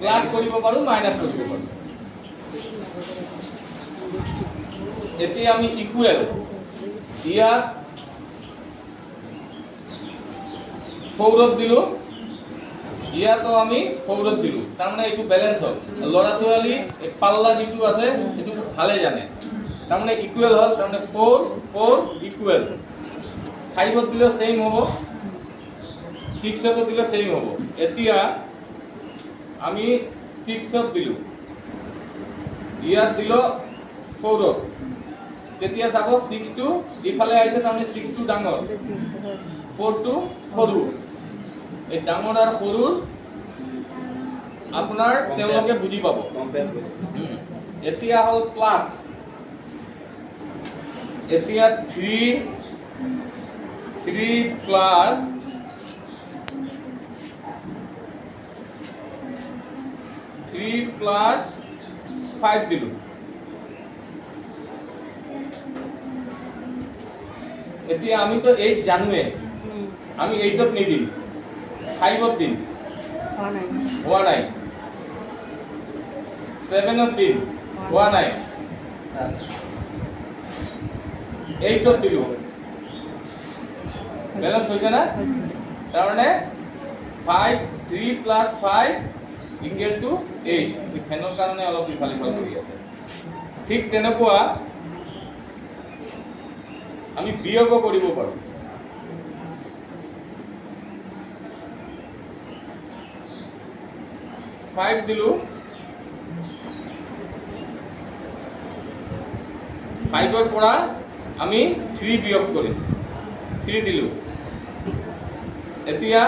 Plus কৰিব পাৰো minus কৰিব পাৰো এতিয়া আমি ইকুৱেল ইয়াত 4ত দিলো ইয়াতো আমি 4ত দিলো তাৰ মানে এইটো ব্যালেন্স হ'ল লৰা ছোৱালী পাল্লা যিটো আছে এটো ভালে জানে তাৰ মানে ইকুৱেল হ'ল তাৰ মানে 4 4 ইকুৱেল 5ত দিলে সেম হ'ব 6ত দিলে সেম হ'ব এতিয়া আমি 6ত দিলো ইয়াত দিল 4ত তেতিয়া চাব 6 টো ইফালে আইছে তাৰ মানে 6 টো ডাঙৰ 4 টো সৰু এই ডাঙৰ আৰু সৰু আপোনাৰ তেওঁলোকে বুজি পাব এতিয়া হল প্লাস এতিয়া 3 প্লাস 3 প্লাস 5 দিলো এতিয়া আমি তো 8 জানুয়ে আমি 8ত নিদিম 5ত দিম হোৱা নাই 7ত দিম হোৱা নাই 8ত দিলো ব্যালেন্স হৈছে না তাৰ মানে 5 3 প্লাস 5 ইকুৱেল টু 8 ফেনৰ কাৰণে অলপ ইফালে ইফালে কৰি আছে ঠিক তেনেকুৱা আমি বিয়োগ কৰিব পাৰো 5 দিলো 5ৰ পৰা আমি 3 বিয়োগ কৰিম 3 দিলো এতিয়া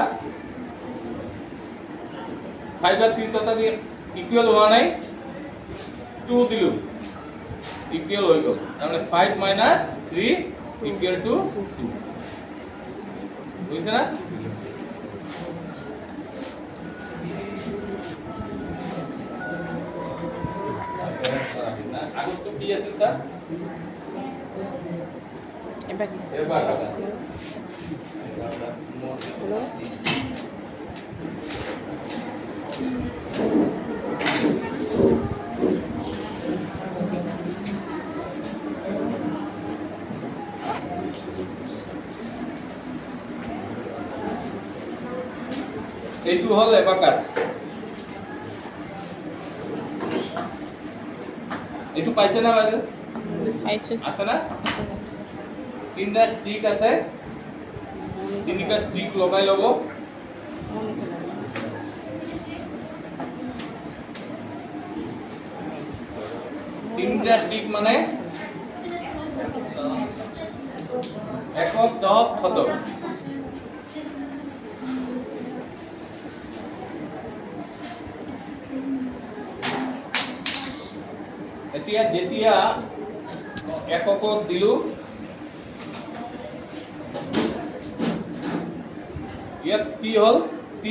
5 আৰ 3 তথাপি ইকুয়াল হোৱা নাই 2 দিলো ইকুয়াল হৈ গ'ল তাৰমানে 5 মাইনাস 3 ইকুয়াল টু 2 বুঝছ না আগতো কি আছে স্যার Abacus. Hello? এইটো হল এবাকাস এইটো পাইছে না বাইদেউ পাইছো আছে না তিনটা স্টিক আছে তিনটা স্টিক লগাই লব তিনটা স্টিক মানে একক দহক শতক এতিয়া যেতিয়া এককক দিলু ইয়াত কি হল 3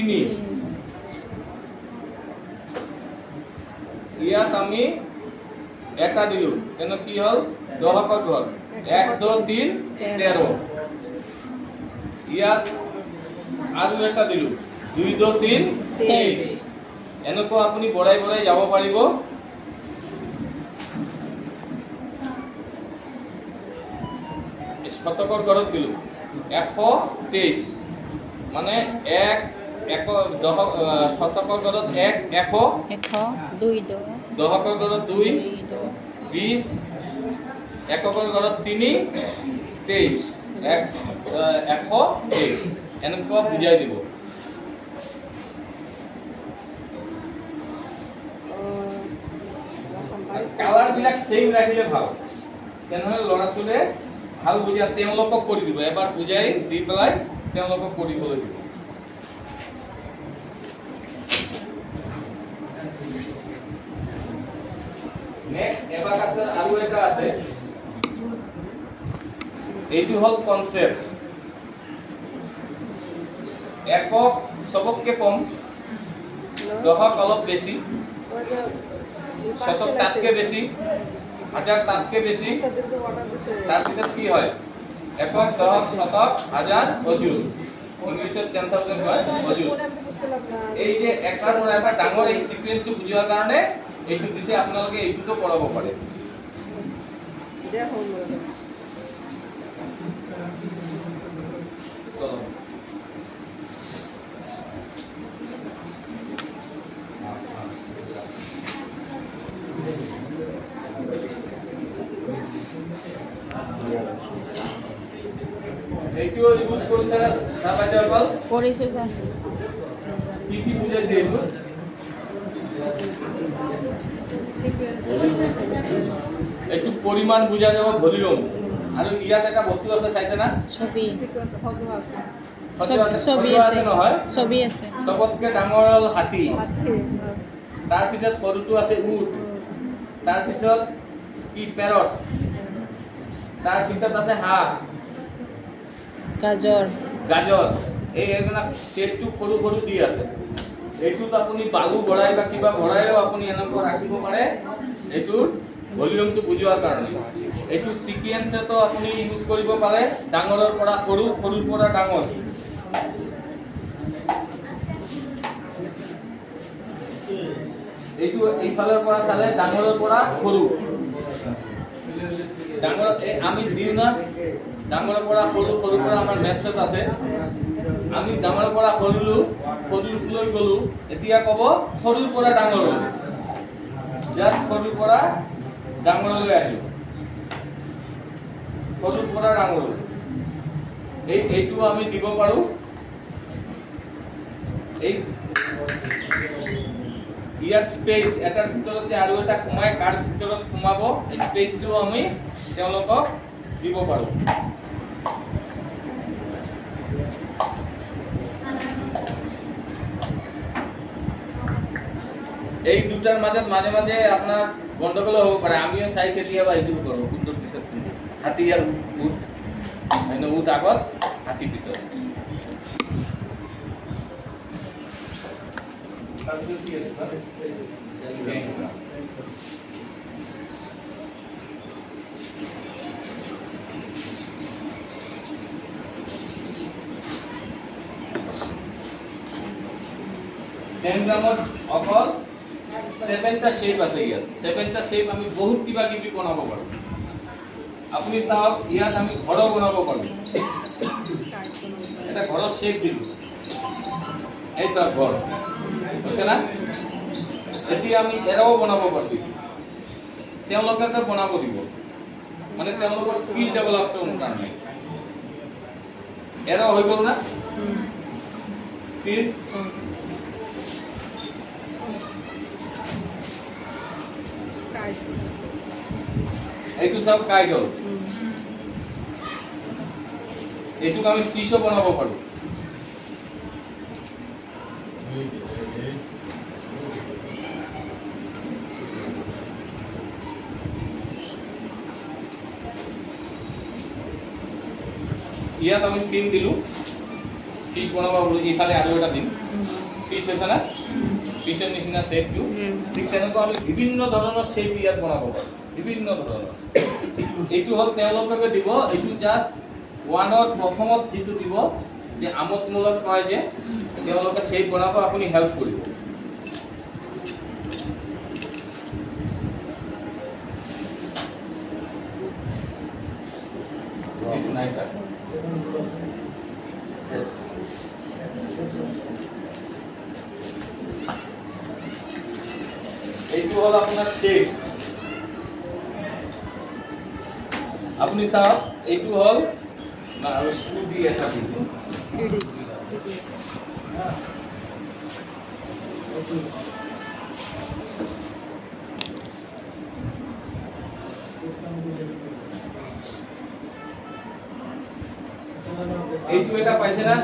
ইয়াত আমি এটা দিলু কেন কি হল দহকৰ ঘৰ 1 2 3 13 ইয়াত আৰু এটা দিলু 2 2 3 23 এনেকৈ আপুনি বঢ়াই বঢ়াই যাব পাৰিব শতকৰ ঘৰত দিলু 123 মানে 1 শতকৰ ঘৰত 1 2 দহকৰ ঘৰত 2 20 এককৰ ঘৰত 3 23 123 এনেকুৱা বুজাই দিব কালাৰ বিলাক সেম ৰাখিলে ভাল তেনেহলে লৰা ছোৱালীয়ে ভাল বুঝা তেওঁলোকক কৰি দিব এবাৰ বুজাই দি পেলাই তেওঁলোকক কৰিবলৈ দিব নেক্সট এবাকাসৰ আৰু এটা আছে এইটো হল কনসেপ্ট একক সবতকে কম দহক অলপ বেছি শতক তাতকে বেছি হাজার তাতকে বেশি তারপিছত কি হয় একক দহক শতক হাজার অযুত ইংলিশত 10,000 হয় অযুত এই যে এটাৰ পৰা এটা ডাঙৰ এই সিকোয়েন্সটো বুজিৱাৰ কাৰণে এইটো দিছে আপোনালোকে এইটোতো কৰাব পাৰে চলো এইটো ইউজ কৰিছে না বাইদেউ অকল কৰিছোঁ ছাৰ কি বুজাইছে এইটো এইটো পৰিমাণ বুজা যাব ভলিউম আৰু ইয়াত এটা বস্তু আছে চাইছে না ছবি ছবি আছে নহয় ছবি আছে সবতকে ডাঙৰ হ'ল হাতী তাৰপিছত সৰুটো আছে উট তাৰপিছত কি পেৰট তাৰপিছত আছে হাঁহ গাজৰ গাজৰ এইবিলাক শ্বেপটো সৰু সৰু দি আছে এইটোত আপুনি বালু ভৰাই বা কিবা ভৰাইও আপুনি এনেকুৱা ৰাখিব পাৰে এইটোৰ ভলিউমটো বুজোৱাৰ কাৰণে এইটো সিকুৱেন্সটো আপুনি ইউজ কৰিব পাৰে ডাঙৰৰ পৰা সৰু সৰুৰ পৰা ডাঙৰ এইটো এইফালৰ পৰা চালে ডাঙৰৰ পৰা সৰু ডাঙৰ আমি দিওঁ না ডাঙৰৰ পৰা সৰু সৰুৰ পৰা আমাৰ মেথছত আছে আমি ডাঙৰৰ পৰা সৰুলৈ গ'লো এতিয়া ক'ব সৰুৰ পৰা ডাঙৰলৈ জাষ্ট সৰুৰ পৰা ডাঙৰলৈ আহিলো সৰুৰ পৰা ডাঙৰলৈ এইটো আমি দিব পাৰোঁ এই ইয়াৰ স্পেচ এটাৰ ভিতৰতে আৰু এটা সোমাই কাৰ ভিতৰত সোমাব স্পেচটো আমি তেওঁলোকক দিব পাৰোঁ এই দুটাৰ মাজত মাজে মাজে আপোনাৰ গণ্ডগোল হ'ব পাৰে আমিও চাই কেতিয়াবা এইটো কৰোঁ কোনটোৰ পিছত কোনটো হাতী আৰু উট উট আগত হাতী পিছত তাৰপিছত কি আছে গ্ৰামত অকল 7টা শেপ আছে ইয়াত 7টা শেপ আমি বহুত কিবা কিবি বনাব পাৰোঁ আপুনি চাওক ইয়াত আমি ঘৰো বনাব পাৰোঁ এটা ঘৰৰ শেপ দিলোঁ এই চাওক ঘৰ হৈছে না এতিয়া আমি এৰাও বনাব পাৰোঁ তেওঁলোকে বনাব দিব মানে তেওঁলোকৰ স্কিল ডেভেলপটোৰ কাৰণে এৰা হৈ গ'ল না তীৰ এইটো সব কাইট হ'ল এইটোক আমি ফিশও বনাব পাৰোঁ ইয়াত আমি ফিন দিলোঁ ফিশ বনাব পাৰোঁ এইফালে আৰু এটা দিম ফিশ হৈছে না ফিশৰ নিচিনা শ্বেপটো ঠিক তেনেকুৱা আমি বিভিন্ন ধৰণৰ শ্বেপ ইয়াত বনাব পাৰোঁ বিভিন্ন ধৰণৰ এইটো হ'ল তেওঁলোকে দিব এইটো জাষ্ট ওৱানৰ প্ৰথমত যিটো দিব যে আমোদমূলক কয় যে তেওঁলোকে শ্বেপ বনাব আপুনি হেল্প কৰিব এইটো নাই স্যাৰ এইটো হল আপনাৰ শেপ আপনি চাওক এইটো হল না আৰু 2D এটা দিছো এইটো এটা পাইছে না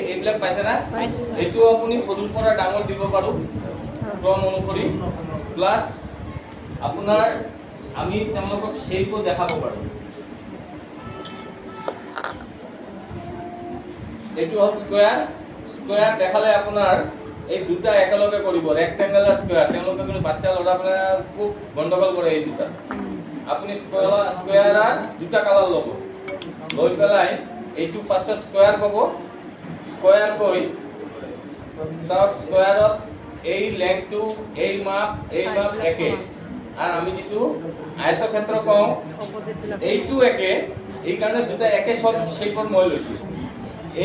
এইবিলাক পাইছে না এইটো আপুনি সৰুৰ পৰা ডাঙৰ দিব পাৰো ক্ৰম অনুসৰি প্লাস আপোনাৰ আমি তেওঁলোকক শেপো দেখাব পাৰো এইটো হল স্কয়াৰ দেখালে আপোনাৰ এই দুটা একেলগে কৰিব ৰেক্টেঙ্গুলাৰ স্কয়াৰ তেওঁলোকে কিন্তু বাচ্চা লৰাবোৰে খুব গন্ডগোল কৰে এই দুটা আপুনি স্কয়াৰ আৰ দুটা কালাৰ লব লৈ পেলাই এইটো ফাৰ্ষ্টত স্কোয়াৰ ক'ব স্কোয়াৰ কৈ চাওক স্কোয়াৰত এই লেংথটো এই মাপ একে আৰ আমি যেটো আয়তক্ষেত্ৰ কওঁ এইটো একে এই কাৰণে দুটা একে সব শেপৰ মই লৈছো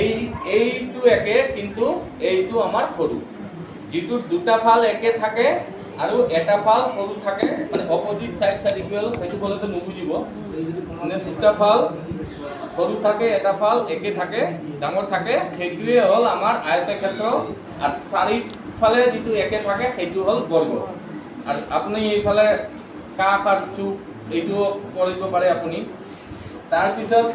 এইটো একে কিন্তু এইটো আমাৰ সৰু যেটো দুটা ফাল একে থাকে আৰু এটা ফাল সৰু থাকে মানে অপোজিট সাইড ইকুয়াল সেইটো বলতে নুবুজিব মানে দুটা ফাল সৰু থাকে এটা ফাল একে থাকে ডাঙৰ থাকে সেইটোৱে হল আমাৰ আয়তক্ষেত্ৰ আৰ চাৰিফালে যেটো একে থাকে সেইটো হল বৰ্গ আৰ আপনি এইফালে কাপ আৰ চুপ এইটো কৰিব পাৰে আপুনি তাৰ পিছত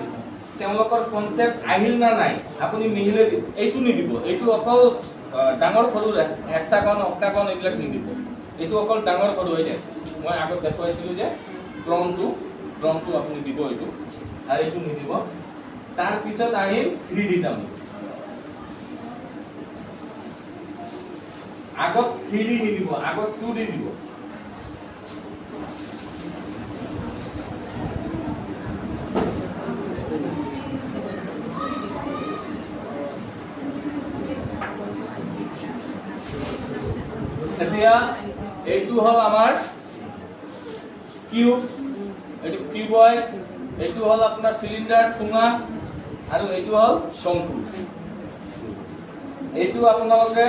তেওঁলোকৰ কনসেপ্ট আহিল না নাই আপুনি মিহিলে এইটো নিদিব এইটো অকল ডাঙৰ সৰু হেক্সাগন অক্টাগন এইবিলাক নিদিব এইটো অকল ডাঙৰ সৰু হৈ যায় মই আগত দেখুৱাইছিলো যে ক্ৰমটো আপুনি দিব এইটো আৰু এইটো নিদিব তাৰ পিছত আহিল 3D টাৰ্ম আগত 3D নিদিব আগত 2D দিব এতিয়া এইটো হল আমাৰ কিউব এইটো কিউবয়েড এইটো হল আপোনাৰ সিলিন্ডাৰ সুঙা আৰু এইটো হল শঙ্কু এইটো আপোনালোকে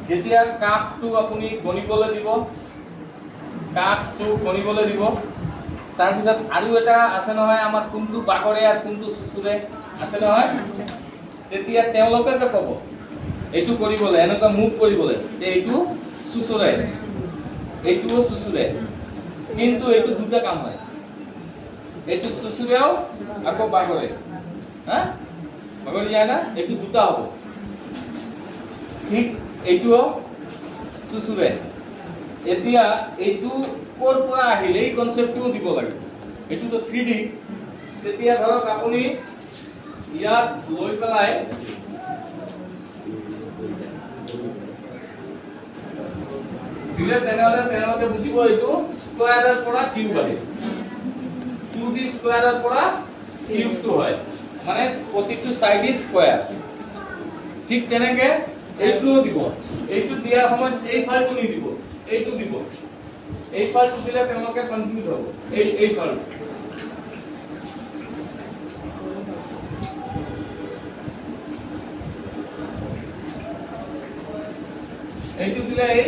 যেতিয়া কাপটো আপুনি গণিবলৈ দিব কাপ চুক গণিবলৈ দিব তাৰ পিছত আৰু এটা আছে নহয় আমাৰ কোনটো বাগৰে আৰু কোনটো সুসুৰে আছে নহয় তেতিয়া তেওঁলোকে ক'ব এইটো কৰিবলৈ এনেকুৱা মুভ কৰিবলৈ যে এইটো সুসুৰে এইটোও সুসুৰে কিন্তু এইটো দুটা কাম হয় এইটো সুসুৰেও আকৌ বাগৰে হা বাগৰি যায় না এইটো দুটা হ'ব ঠিক এইটোও সুসুৰে এতিয়া এইটো ক'ৰ পৰা আহিল এই কনসেপ্টটো দিব লাগে এইটোতো 3D তেতিয়া ধৰক আপুনি ইয়াত লৈ পেলাই দিলে তেনেহলে তেওঁলোকে বুজিব এইটো স্কোয়াৰৰ পৰা কিউব আহিছে 2D স্কোয়াৰৰ পৰা কিউবটো হয় মানে প্ৰতিটো সাইডে স্কোয়াৰ ঠিক তেনেকে এইটোও দিব এইটো দিয়াৰ সময়ত এই ফালটো নিদিব এইটো দিব এই ফালটো দিলে তেওঁলোকে কনফিউজ হ'ব এই ফালটো এইটো দিলে এই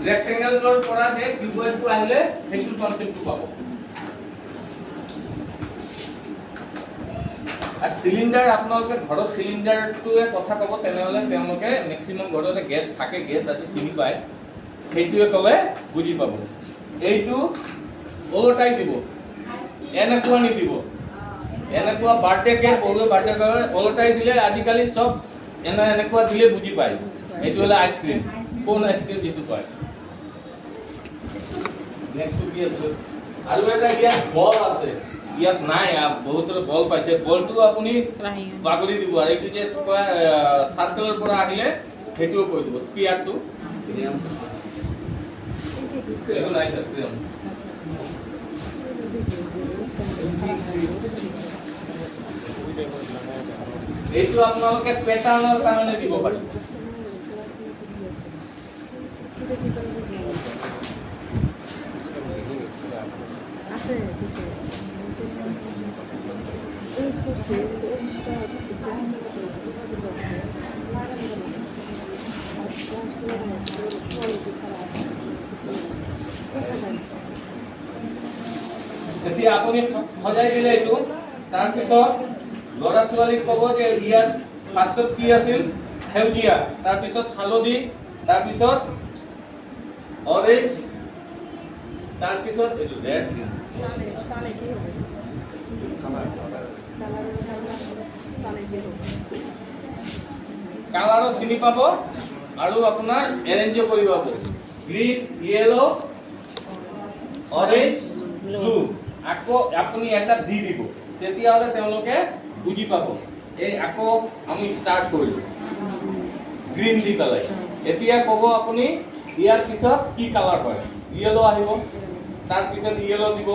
ৰেক্টেঙ্গলৰ পৰা যে কিউবয়েডটো আহিলে সেইটো কনসেপ্টটো পাব আৰ সিলিন্ডাৰ আপোনালোকে ঘৰৰ সিলিন্ডাৰটোৱে কথা ক'ব তেনেহলে তেওঁলোকে ম্যাক্সিমাম ঘৰতে গ্যাস থাকে গ্যাস আজি চিনি পায় সেইটোৱে ক'লে বুজি পাব এইটো ওলটাই দিব এনেকুৱা নিদিব এনেকুৱা বাৰ্থডে কেক বড়ো বাৰ্থডে কেক ওলটাই দিলে আজিকালি সব এনেকুৱা দিলে বুজি পায় এইটো হলে আইসক্ৰিম কোন আইসক্ৰিম যেটো পায় নেক্সট কি আছে আৰু এটা ইয়াত বল আছে ইয়াত নাই বহুতৰে বল পাইছে বলটো আপুনি বাগৰি দিব আৰু এইটো যে স্কয়াৰ সাৰ্কেলৰ পৰা আহিলে হেতুও কৈ দিব স্পিয়াৰটো এইটো নাই স্পিয়াৰ এইটো আপোনালোকে পেটাৰ্নৰ কাৰণে দিব পাৰিব उसको सेव तो এতিয়া আপুনি সজাই দিলে এইটো তাৰ পিছত লৰা ছোৱালীক ক'ব যে ইয়াত ফাৰ্ষ্টত কি আছিল সেউজীয়া তাৰ পিছত হালধি তাৰ পিছত অৰেঞ্জ তাৰ পিছত এইটো ৰেড साले की हो কালাৰো চিনি পাব আৰু আপোনাৰ এৰেঞ্জ কৰিব পাব গ্ৰীন ইয়েলো অৰেঞ্জ ব্লু আকৌ আপুনি এটা দি দিব তেতিয়াহলে তেওঁলোকে বুজি পাব এই আকৌ আমি স্টাৰ্ট কৰিলো গ্ৰীন দি পেলাই এতিয়া ক'ব আপুনি ইয়াৰ পিছত কি কালাৰ হয় ইয়েলো আহিব তাৰ পিছত ইয়েলো দিব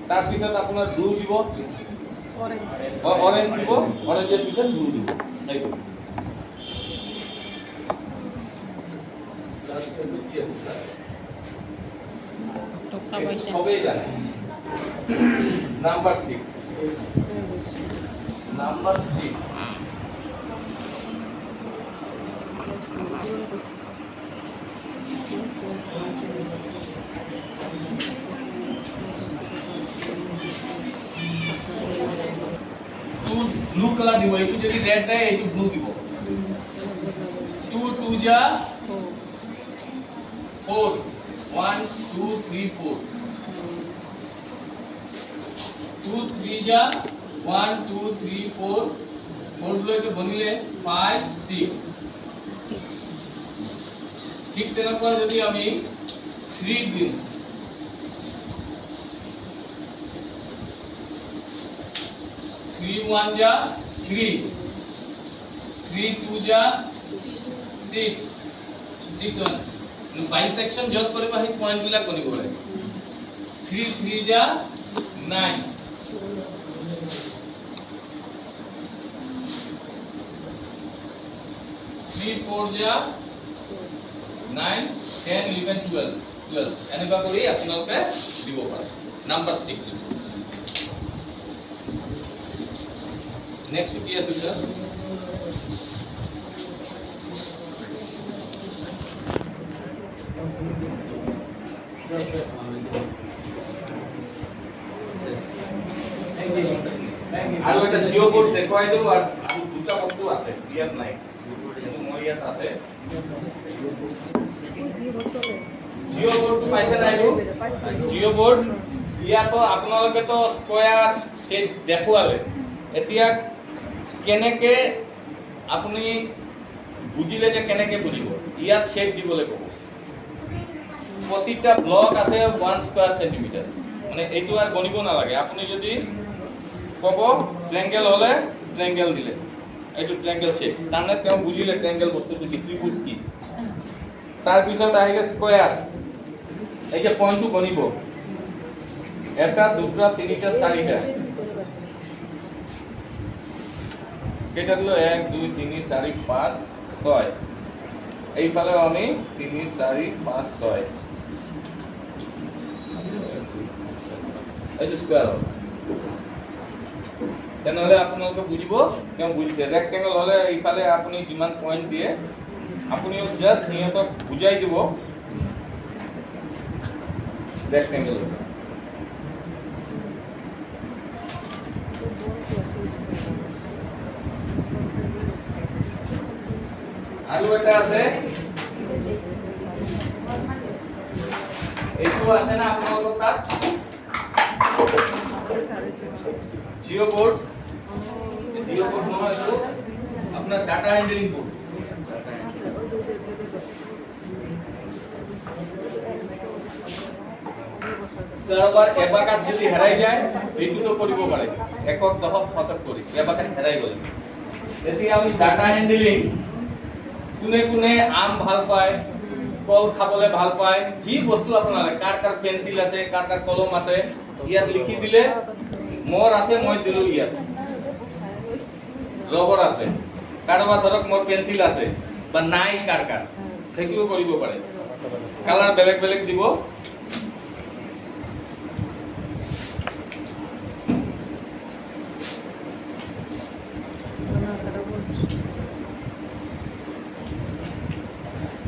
তাৰপিছত আপোনাৰ ব্লু দিব, অরেঞ্জ অরেঞ্জ দিব, অরেঞ্জের পিছত ব্লু দিব, এইটো টাকা এইটো পয়সা সবেই জানে। Number stick, number stick to blue colour দিব, এইটো যদি রেড দেয় এইটো ব্লু দিব। টু টু যা 4, 1 2 3 4, 2 3 যা 1 2 3 4, 4 গুলো তো বনিলে 5 6। ঠিক তেনেকুৱা যদি আমি 3 দিম, 3 1 যা 3, 3 2 যা 6, 6 1 বাইসেকশন যত কৰিব সেই পয়েন্ট বিলাক গনিব লাগে। 3 3 যা 9, 3 4 যা 9 10 11 12 12 এনেকুৱা কৰি আপোনালোকে দিব পাৰে নাম্বাৰ ষ্টিক। নেক্সট কি আছে স্যাৰ? আৰু এটা জিঅ' বোৰ্ড দেখুৱাই দিওঁ আৰু দুটা বস্তু আছে ইয়াত নাই, কিন্তু মোৰ ইয়াত আছে। জিঅ' বোৰ্ডটো পাইছে নাই? জিঅ' বোৰ্ড ইয়াতো আপোনালোকেতো স্কয়াৰ শেপ দেখুৱালে, এতিয়া কেনেকে আপুনি বুজিলে যে কেনেকে বুজিব, ইয়াত শেপ দিবলৈ ক'ব। প্ৰতিটা ব্লক আছে 1 স্কয়াৰ সেন্টিমিটাৰ, মানে এইটো আৰ গণিব নালাগে। আপুনি যদি ক'ব ট্ৰায়াঙ্গেল হলে ট্ৰায়াঙ্গেল দিলে এইটো ট্ৰায়াঙ্গেল শেপ, তাৰমানে তেওঁ বুজিলে ট্ৰায়াঙ্গেল বস্তুটো কি, ত্ৰিভুজ কি। তাৰপিছত আহিলে স্কয়াৰ, এই যে পইণ্টটো গণিব, এটা দুটা তিনিটা চাৰিটা, কেইটা দিলো 1 2 3 4 5 6, এইফালেও আমি 3 4 5 6, এইটো স্কয়াৰ হ'ল। তেনেহ'লে আপোনালোকে বুজিব তেওঁ বুজিছে। ৰেক্টেংগল হ'লে এইফালে আপুনি যিমান পইণ্ট দিয়ে আপুনিও জাষ্ট সিহঁতক বুজাই দিব ৰেক্টেংগল। আৰু এটা আছে, এইটো আছে না আপোনালোকৰ তাত জিঅ' বোৰ্ড। জিঅ' বোৰ্ড নহয়, এইটো আপোনাৰ ডাটা হ্যান্ডলিং বোৰ্ড। কাৰোবাৰ এবাকাস যদি হেৰাই যায় এইটোতো কৰিব পাৰে, একক দশক শতক কৰি এবাকাস হেৰাই গ'লে। এতিয়া আমি ডাটা হ্যান্ডলিং, কোনে কোনে আম ভাল পায়, কল খাবলৈ ভাল পায়, যি বস্তু আপোনাৰ কাৰ কাৰ পেন্সিল আছে, কাৰ কাৰ কলম আছে, ইয়াত লিখি দিলে মোৰ আছে মই দিলো, ইয়াত ৰবৰ আছে, কাৰোবাৰ ধৰক মোৰ পেন্সিল আছে বা নাই কাৰ কাৰ, সেইটোও কৰিব পাৰে। কালাৰ বেলেগ বেলেগ দিব।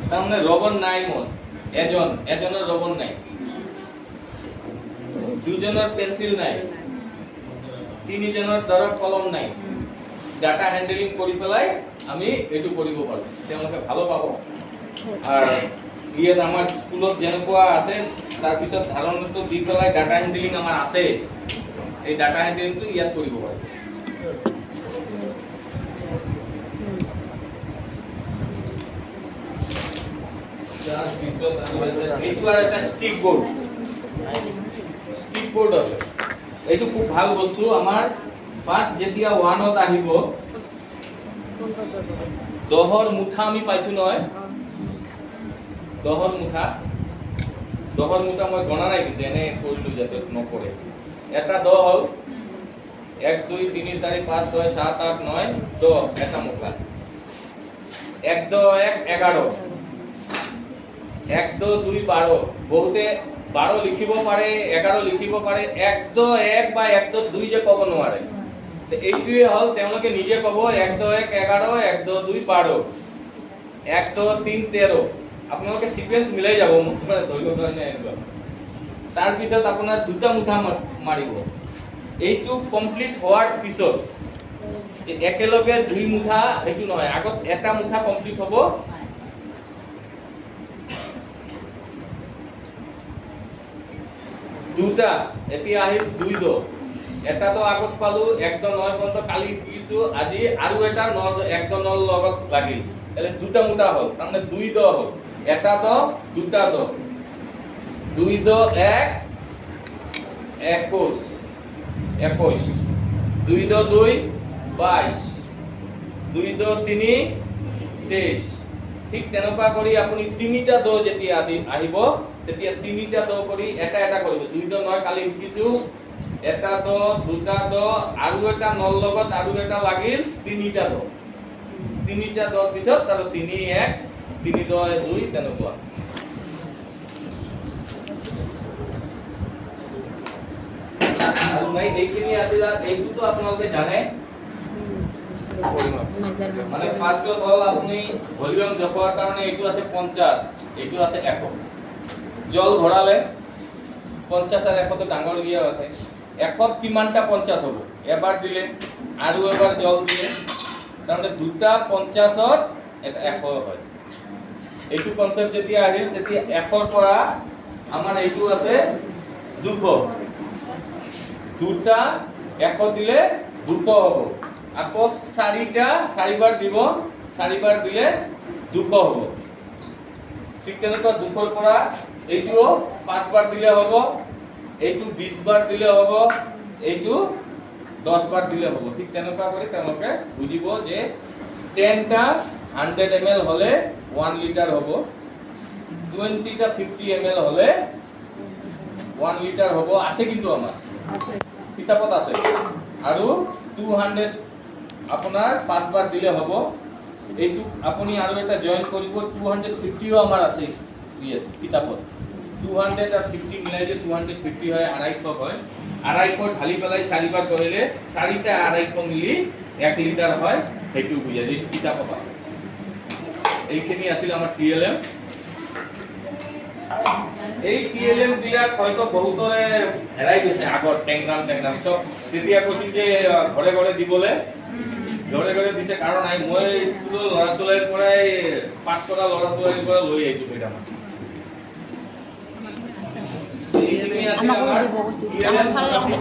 তাৰমানে ৰবৰ নাই, মোৰ এজনৰ ৰবৰ নাই, দুজনৰ পেন্সিল নাই, তিনিজনৰ ধৰক কলম নাই। ডাটা হ্যান্ডলিং কৰি পেলাই আমি এইটো কৰিব পাৰোঁ, তেওঁলোকে ভালো পাব। আৰু ইয়াত আমাৰ স্কুলত যেনেকুৱা আছে তাৰপিছত ধাৰণাটো দি পেলাই ডাটা হ্যান্ডলিং আমাৰ আছে, এই ডাটা হ্যান্ডলিংটো ইয়াত কৰিব পাৰে। এইটো আৰু এটা ষ্টিক বোৰ্ড, ষ্টিক বোৰ্ড আছে। এইটো খুব ভাল বস্তু। আমাৰ ফাৰ্ষ্ট যেতিয়া 1ত আহিব দহৰ মুঠা আমি পাইছো নহয়, দহৰ মুঠা মই গণা নাই, কিন্তু এনে কৰিলো যাতে নপৰে। এটা 10 হল 1 2 3 4 5 6 7 8 9 10 এটা মুঠা 1 2 1 11 1 2 2 12 বহুতে 12 লিখিব পাৰে 11 লিখিব পাৰে 1 2 1 বা 1 2 2 যে ক'ব নোৱাৰে তো এইটোৱে হল তেওঁলোকে নিজে ক'ব 1 2 1 11 1 2 2 12 1 2 3 13 আপোনালোকে সিকোয়েন্স মিলাই যাব মোক মানে ধৰিব কাৰণে এনেকুৱা তাৰ পিছত আপোনাৰ দুটা মুঠা মাৰিব এইটো কমপ্লিট হোৱাৰ পিছত একেলগে দুই মুঠা হেতু নহয় আগত এটা মুঠা কমপ্লিট হ'ব দুটা এতিয়া আহিল দুই দ এটা তো আগত পালো 1 দ 9 পর্যন্ত কালি কিছু আজি আৰু এটা 9 1 দ 9 লগত লাগিল তাহলে দুটা মুঠা হল মানে দুই দ হল এটা দ দুটা দ দুই দ 1 21 21 দুই দ 2 22 দুই দ 3 23 ঠিক তেনেকুৱা কৰি আপুনি তিনিটা দ যেতিয়া আহিব তেতিয়া তিনিটা দ কৰি এটা এটা কৰিব দুই দ 9 কালি শিকিছো এটা দ দুটা দ আৰু এটা 9 লগত আৰু এটা লাগিল তিনিটা দৰ পিছত তাৰ 3 1 3 দ 2 তেনেকুৱা আৰু নাই এইখিনি আছিল এইটো আপোনালোকে জানে মেজারমেন্ট মানে ফার্স্ট হল আপনি ভলিউম জপার কারণে এইটো আছে 50 এইটো আছে 100 জল ভৰালে 50 আৰ 100 তো ডাঙৰ গিয়া আছে 100 কিমানটা 50 হ'ব এবাৰ দিলে আৰু এবাৰ জল দিলে তাৰমানে দুটা 50ত এটা 100 হয় এইটো কনসেপ্ট যেতিয়া আহিল তেতিয়া 100 ৰ পৰা আমাৰ এইটো আছে 200 দুটা 100 দিলে 200 হ'ব আকৌ চাৰিটা চাৰিবাৰ দিব চাৰিবাৰ দিলে 200 হ'ব ঠিক তেনেকুৱা 200 ৰ পৰা এইটো 5 বাৰ দিলে হ'ব এইটো 20 বাৰ দিলে হ'ব এইটো 10 বাৰ দিলে হ'ব ঠিক তেনেকুৱা কৰি তেওঁলোকে বুজিব যে 10 টা 100 ml হলে 1 লিটাৰ হ'ব 20 টা 50 ml হলে 1 লিটাৰ হ'ব আছে কিন্তু আমাৰ আছে কিতাপত আছে আৰু 200 আপোনাৰ 5 বাৰ দিলে হ'ব এইটো আপুনি আৰু এটা জয়েন কৰিব 250ও আমাৰ আছে ইয়ে কিতাপত 200 আর 50 মিলাই যে 250 হয় 250 হয় 250 ঢালি পেলাই 4 বাৰ কৰিলে 4টা 250 মিলি 1 লিটাৰ হয় সেইটো বুঝায় এইটো কিতাপত আছে এইখিনি আছিল আমাৰ টিএলএম এই টিএলএম বিলাক হয়তো বহুতৰে হেৰাই গৈছে আগৰ টেংগ্ৰাম সব তেতিয়া কৈছিল যে ঘৰে ঘৰে দিবলে ঘৰে ঘৰে দিছে কাৰণ আই মই স্কুলৰ ল'ৰা ছোৱালীৰ পৰাই পাছ কৰা ল'ৰা ছোৱালীৰ পৰা লৈ আহিছো কেইটামান এইখিনি আছিল আমাৰ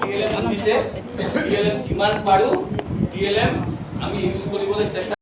টিএলএম দিছে টিএলএম কিমান পাৰো টিএলএম আমি ইউজ কৰিবলৈ চেষ্টা